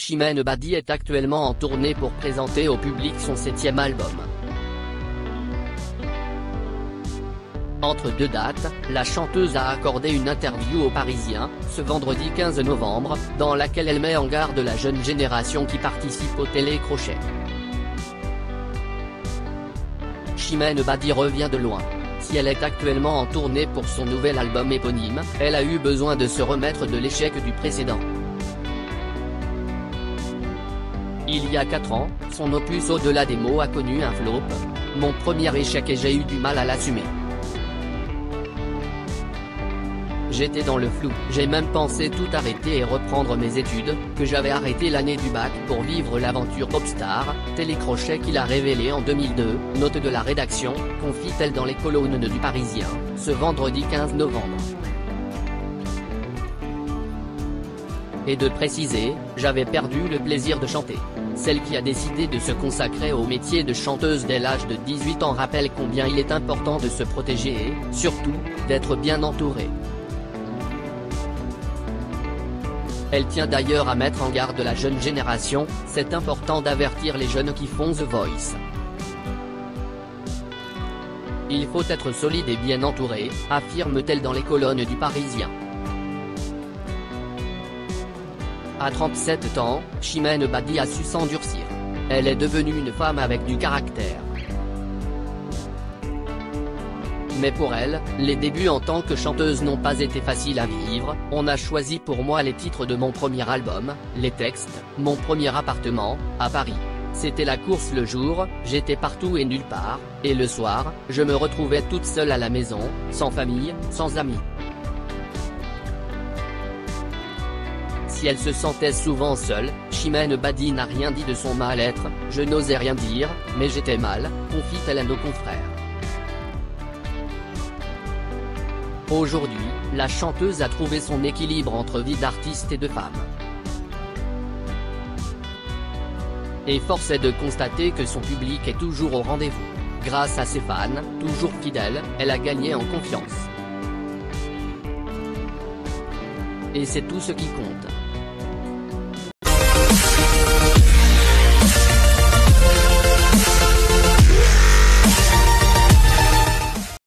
Chimène Badi est actuellement en tournée pour présenter au public son 7e album. Entre deux dates, la chanteuse a accordé une interview aux Parisiens, ce vendredi 15 novembre, dans laquelle elle met en garde la jeune génération qui participe au télécrochet. Chimène Badi revient de loin. Si elle est actuellement en tournée pour son nouvel album éponyme, elle a eu besoin de se remettre de l'échec du précédent. Il y a 4 ans, son opus Au-delà des mots a connu un flop. Mon premier échec et j'ai eu du mal à l'assumer. J'étais dans le flou, j'ai même pensé tout arrêter et reprendre mes études, que j'avais arrêté l'année du bac pour vivre l'aventure Popstar, télécrochet qu'il a révélé en 2002, note de la rédaction, confie-t-elle dans les colonnes du Parisien, ce vendredi 15 novembre. Et de préciser, j'avais perdu le plaisir de chanter. Celle qui a décidé de se consacrer au métier de chanteuse dès l'âge de 18 ans rappelle combien il est important de se protéger et, surtout, d'être bien entourée. Elle tient d'ailleurs à mettre en garde la jeune génération, c'est important d'avertir les jeunes qui font The Voice. Il faut être solide et bien entouré, affirme-t-elle dans les colonnes du Parisien. À 37 ans, Chimène Badi a su s'endurcir. Elle est devenue une femme avec du caractère. Mais pour elle, les débuts en tant que chanteuse n'ont pas été faciles à vivre. On a choisi pour moi les titres de mon premier album, les textes, mon premier appartement, à Paris. C'était la course le jour, j'étais partout et nulle part, et le soir, je me retrouvais toute seule à la maison, sans famille, sans amis. Si elle se sentait souvent seule, Chimène Badi n'a rien dit de son mal-être, je n'osais rien dire, mais j'étais mal, confie-t-elle à nos confrères. Aujourd'hui, la chanteuse a trouvé son équilibre entre vie d'artiste et de femme. Et force est de constater que son public est toujours au rendez-vous. Grâce à ses fans, toujours fidèles, elle a gagné en confiance. Et c'est tout ce qui compte.